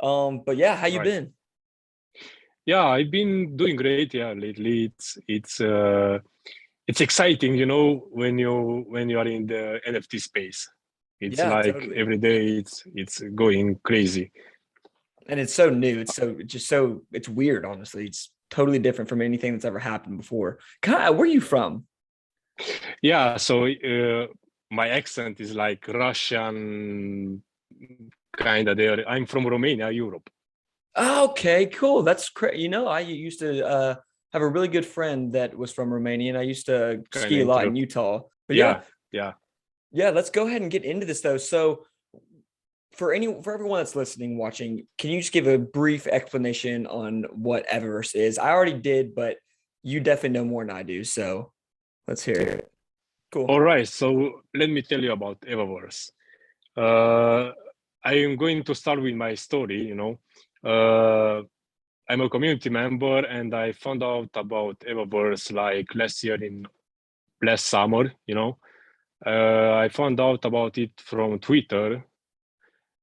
But yeah, how you Right. been? Yeah, I've been doing great. Yeah, lately it's exciting, when you are in the NFT space. It's Yeah, like totally. every day it's going crazy. And it's so new. It's weird, honestly. It's totally different from anything that's ever happened before. Where are you from? Yeah, so my accent is like Russian kind of there. I'm from Romania, Europe. Okay, cool. That's crazy. I used to have a really good friend that was from Romania, and I used to Kind ski of a lot intro. in Utah. But yeah, Yeah, yeah. yeah, let's go ahead and get into this though. So for everyone that's listening, watching, can you just give a brief explanation on what Eververse is? I already did, but you definitely know more than I do. So let's hear it. All Cool. right, so let me tell you about Evaverse. Uh, I am going to start with my story. I'm a community member, and I found out about Evaverse like last summer. I found out about it from Twitter,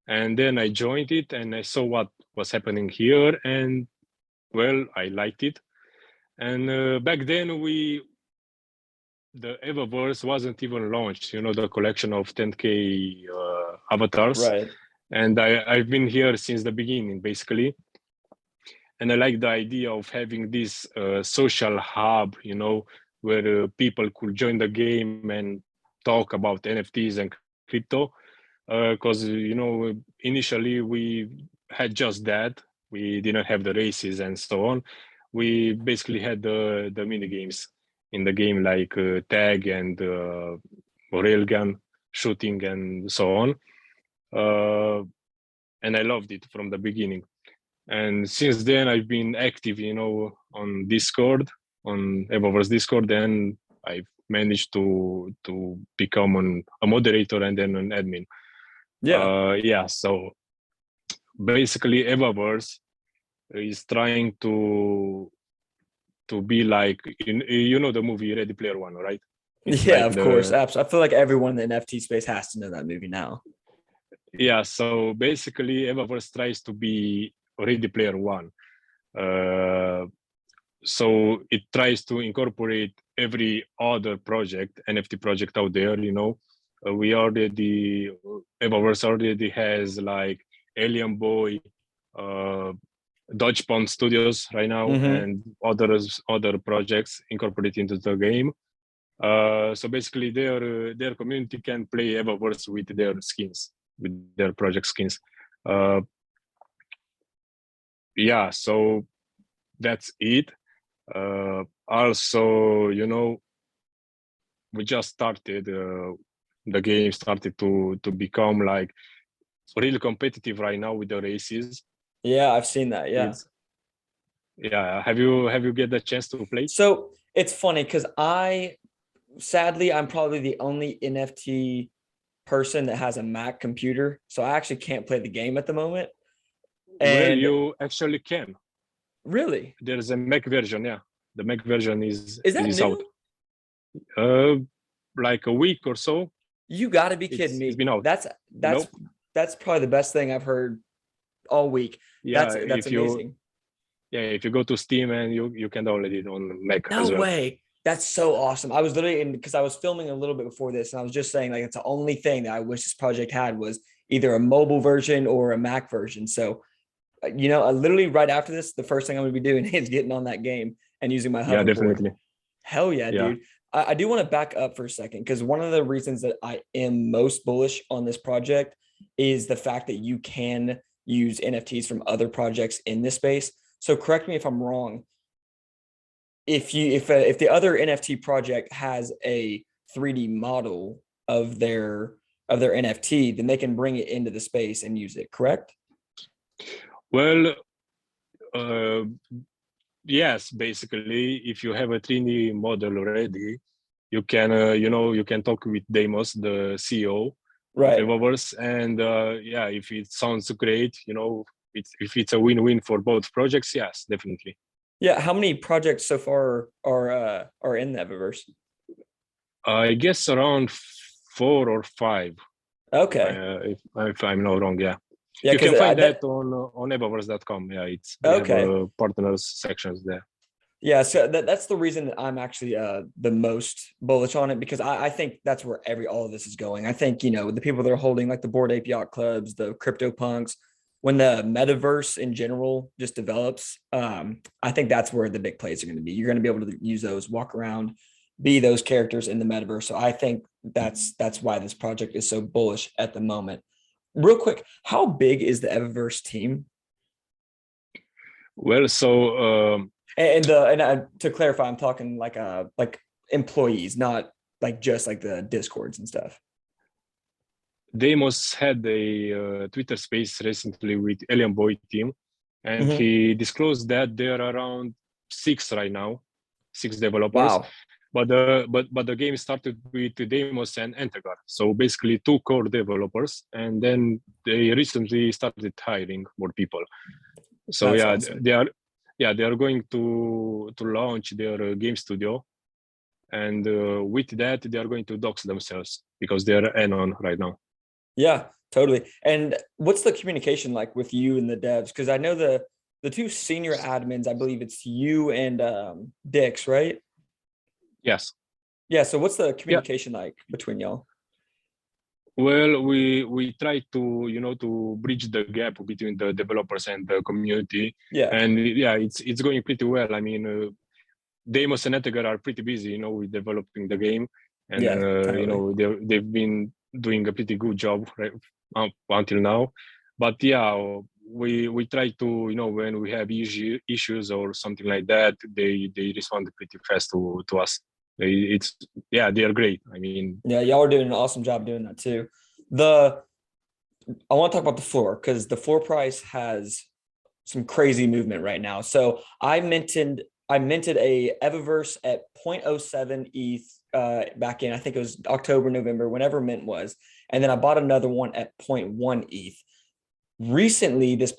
and then I joined it, and I saw what was happening here, and well, I liked it. And back then, the Evaverse wasn't even launched. The collection of 10K avatars, Right. and I've been here since the beginning, basically. And I like the idea of having this social hub, where people could join the game and talk about NFTs and crypto. Because initially we had just that. We didn't have the races and so on. We basically had the mini games in the game, like tag and railgun shooting and so on. And I loved it from the beginning. And since then, I've been active, on Discord, on Evaverse Discord, and I've managed to become a moderator and then an admin. Yeah. Yeah, so basically, Evaverse is trying to be like the movie Ready Player One, right? It's Yeah, like of course. Absolutely. I feel like everyone in the NFT space has to know that movie now. yeah. So basically, Evaverse tries to be Ready Player One. Uh, so it tries to incorporate every other project, NFT project out there. We already Evaverse already has like Alien Boy, uh, Dodge Pond Studios right now, Mm-hmm. and other projects incorporated into the game. So basically, their community can play Eververse with their skins, with their project skins. Uh, yeah, so that's it. Also, we just started. The game started to become like really competitive right now with the races. Yeah, I've seen that. Yeah. It's yeah. Have you get the chance to play? So it's funny because I'm probably the only NFT person that has a Mac computer. So I actually can't play the game at the moment. Well, And you actually can. really, There's a Mac version. Yeah, the Mac version is that is out. new? Uh, like a week or so. You got to be kidding It's me. been out. That's that's Nope. that's probably the best thing I've heard all week. Yeah, That's amazing. if you go to Steam and you can download it on Mac No as well. way. That's so awesome. I was literally because I was filming a little bit before this, and I was just saying like it's the only thing that I wish this project had was either a mobile version or a Mac version. So, literally right after this, the first thing I'm going to be doing is getting on that game and using my Yeah, hoverboard. definitely. Hell yeah, Yeah. dude. I do want to back up for a second because one of the reasons that I am most bullish on this project is the fact that you can use NFTs from other projects in this space. So correct me if I'm wrong. If the other NFT project has a 3D model of their NFT, then they can bring it into the space and use it, correct? Well, uh, yes, basically, if you have a 3D model already, you can you can talk with Deimos, the CEO of Right. Evaverse, and yeah, if it sounds great, if it's a win-win for both projects, yes, definitely. Yeah. How many projects so far are in the Evaverse? I guess around 4 or 5, Okay. if I'm not wrong. Yeah. Yeah, You because can find that that on Evaverse.com. Yeah, they have okay. partners sections there. Yeah, so that's the reason that I'm actually the most bullish on it, because I think that's where all of this is going. I think, the people that are holding like the Bored Ape Yacht Clubs, the crypto punks, when the metaverse in general just develops, I think that's where the big plays are going to be. You're going to be able to use those, walk around, be those characters in the metaverse. So I think that's why this project is so bullish at the moment. Real quick, how big is the Evaverse team? Well, so And to clarify, I'm talking like employees, not like just like the discords and stuff. Deimos had a Twitter space recently with Alien Boy team, and Mm-hmm. he disclosed that there are around 6 right now, 6 developers. Wow, But the game started with Deimos and Entegar, so basically 2 core developers, and then they recently started hiring more people. So that's yeah, awesome. they are going to launch their game studio, and with that they are going to dox themselves because they are anon right now. Yeah, totally. And what's the communication like with you and the devs? Because I know the two senior admins, I believe it's you and Dix, right? Yes. Yeah. So what's the Yeah. communication like between y'all? Well, we try to to bridge the gap between the developers and the community, Yeah. and yeah, it's going pretty well. I mean, Deimos and Edgar are pretty busy, with developing the game, and Yeah, totally. they've been doing a pretty good job right up until now. But yeah, we try to when we have issues or something like that, they respond pretty fast to us. It's yeah, they are great. I mean, Yeah, y'all are doing an awesome job doing that too. The I want to talk about the floor, because the floor price has some crazy movement right now. So I minted a Evaverse at 0.07 ETH back in, I think it was October, November, whenever mint was. And then I bought another one at 0.1 ETH. Recently, this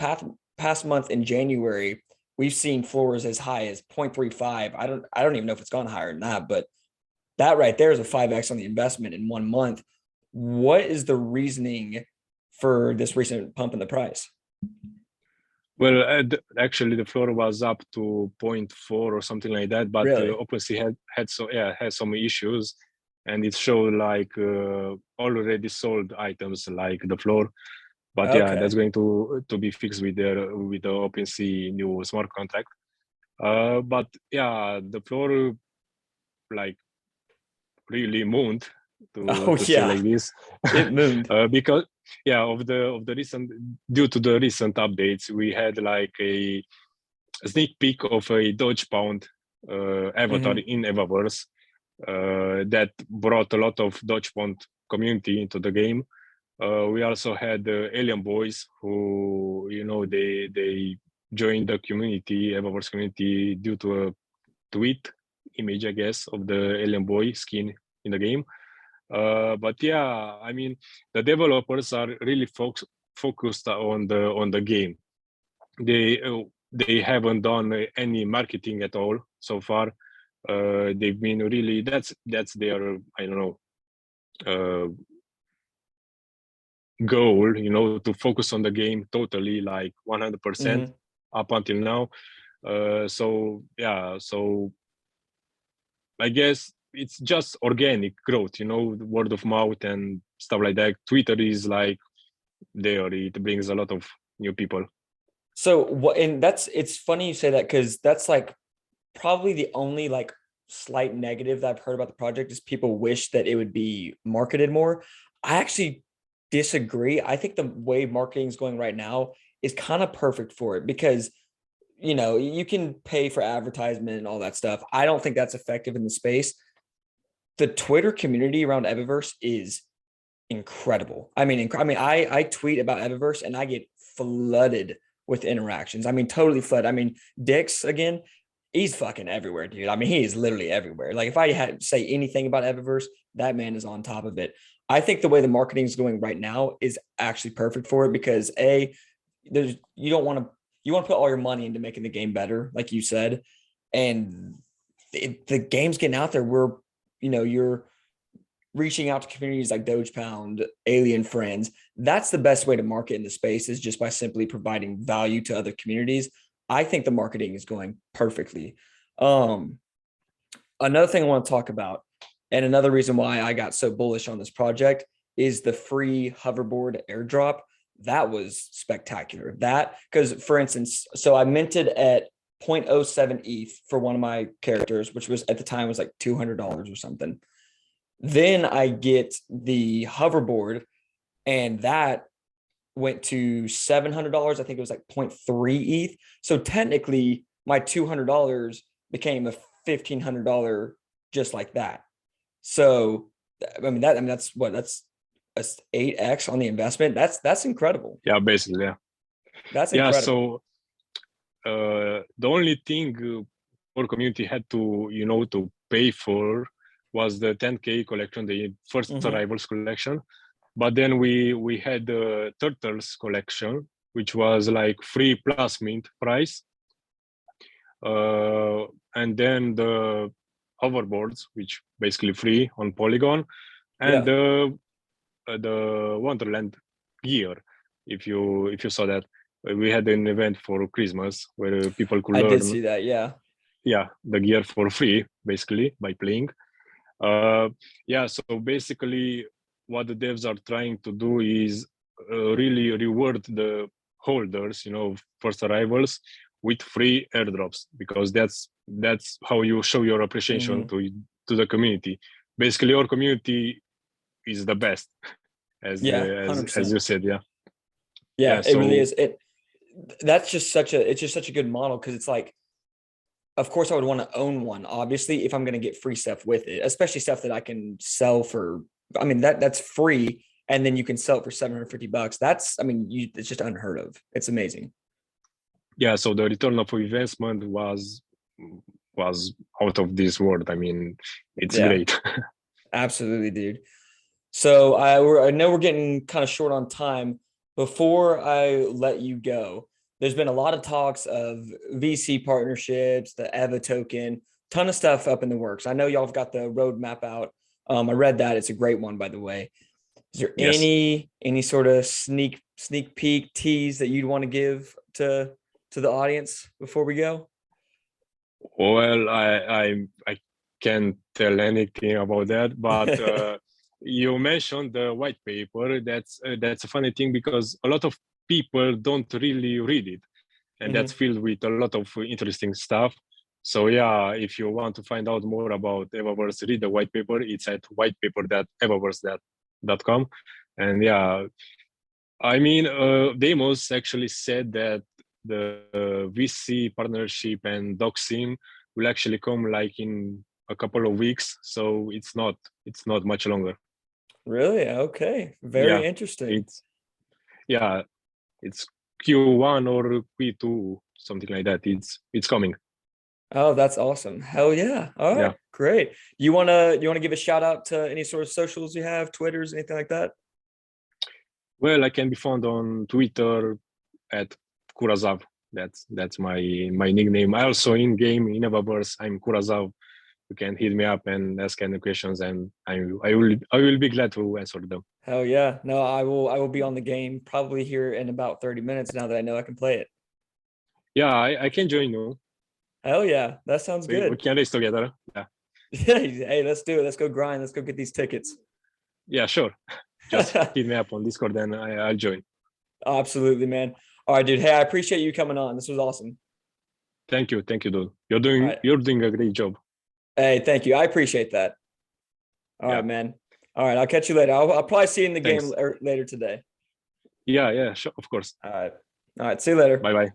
past month in January, we've seen floors as high as 0.35. I don't even know if it's gone higher than that, but that right there is a 5x on the investment in 1 month. What is the reasoning for this recent pump in the price? well, actually, the floor was up to 0.4 or something like that, but Really? OpenSea had some issues, and it showed like already sold items like the floor. But yeah, Okay. that's going to be fixed with the OpenSea new smart contract. But yeah, the floor like really mooned Oh to say yeah, like this, it mooned. because yeah of the recent due to the recent updates we had like a sneak peek of a Doge Pound avatar Mm-hmm. in Evaverse that brought a lot of Doge Pound community into the game. We also had Alien Boys who they joined the community, Evaverse community, due to a tweet image, I guess, of the Alien Boy skin in the game. But yeah, I mean, the developers are really focused on the game. They haven't done any marketing at all so far. They've been really that's their I don't know goal, to focus on the game totally, like 100% Mm-hmm. up until now. So yeah, so I guess it's just organic growth, word of mouth and stuff like that. Twitter is like there; it brings a lot of new people. So what? And it's funny you say that, because that's like probably the only like slight negative that I've heard about the project is people wish that it would be marketed more. I actually disagree. I think the way marketing is going right now is kind of perfect for it, because you can pay for advertisement and all that stuff. I don't think that's effective in the space. The Twitter community around Evaverse is incredible. I tweet about Evaverse and I get flooded with interactions. I mean, totally flooded. I mean, Dix again, he's fucking everywhere, dude. I mean, he is literally everywhere. Like if I had to say anything about Evaverse, that man is on top of it. I think the way the marketing is going right now is actually perfect for it, because there's you want to put all your money into making the game better, like you said, and the game's getting out there where you're reaching out to communities like Doge Pound, Alien Friends. That's the best way to market in the space, is just by simply providing value to other communities. I think the marketing is going perfectly. Another thing I want to talk about, and another reason why I got so bullish on this project, is the free hoverboard airdrop. That was spectacular. That, because for instance, so I minted at 0.07 ETH for one of my characters, which was at the time was like $200 or something. Then I get the hoverboard, and that went to $700. I think it was like 0.3 ETH. So technically, my $200 became a $1,500 just like that. So that's what, that's a 8x on the investment. That's incredible. Yeah, basically, yeah. That's Yeah, incredible. so the only thing our community had to, to pay for was the 10K collection, the first arrivals collection. But then we had the Turtles collection, which was like free plus mint price. And then the hoverboards, which basically free on Polygon, and the Wonderland gear. If you saw that, we had an event for Christmas where people could learn. I did see that. Yeah, the gear for free, basically by playing. Yeah, so basically what the devs are trying to do is really reward the holders, first arrivals with free airdrops, because that's how you show your appreciation to the community. Basically, our community is the best, as you said. Yeah, it so, really is. It's just such a good model, because it's like, of course I would want to own one, obviously, if I'm going to get free stuff with it, especially stuff that I can sell for, that's free, and then you can sell it for $750. It's just unheard of. It's amazing. Yeah, so the return of investment was out of this world. It's great. Absolutely, dude. So I know we're getting kind of short on time. Before I let you go, there's been a lot of talks of VC partnerships, the EVA token, ton of stuff up in the works. I know y'all have got the roadmap out. I read that. It's a great one, by the way. Is there any sort of sneak peek tease that you'd want to give to the audience before we go? Well, I can't tell anything about that, but you mentioned the white paper. That's a funny thing, because a lot of people don't really read it, and that's filled with a lot of interesting stuff. So yeah, if you want to find out more about Evaverse, read the white paper. It's at whitepaper.evaverse.com. And yeah, Demos actually said that the VC partnership and Doxing will actually come like in a couple of weeks. So it's not much longer. Really? Okay. Very interesting. It's Q1 or Q2, something like that. It's coming. Oh, that's awesome. Hell yeah. All right, great. You wanna give a shout out to any sort of socials you have, Twitters, anything like that? Well, I can be found on Twitter at Kurazav. That's my nickname. I also in game in Evaverse, I'm Kurazav. You can hit me up and ask any questions, and I will be glad to answer them. Hell yeah. No, I will be on the game probably here in about 30 minutes, now that I know I can play it. Yeah, I can join you. Hell yeah. That sounds good. We can race together. Yeah. Hey, let's do it. Let's go grind. Let's go get these tickets. Yeah, sure. Just hit me up on Discord and I'll join. Absolutely, man. All right, dude. Hey, I appreciate you coming on. This was awesome. Thank you, dude. You're doing a great job. Hey, thank you. I appreciate that. All right, man. All right, I'll catch you later. I'll probably see you in the game later today. Yeah, sure, of course. All right. See you later. Bye.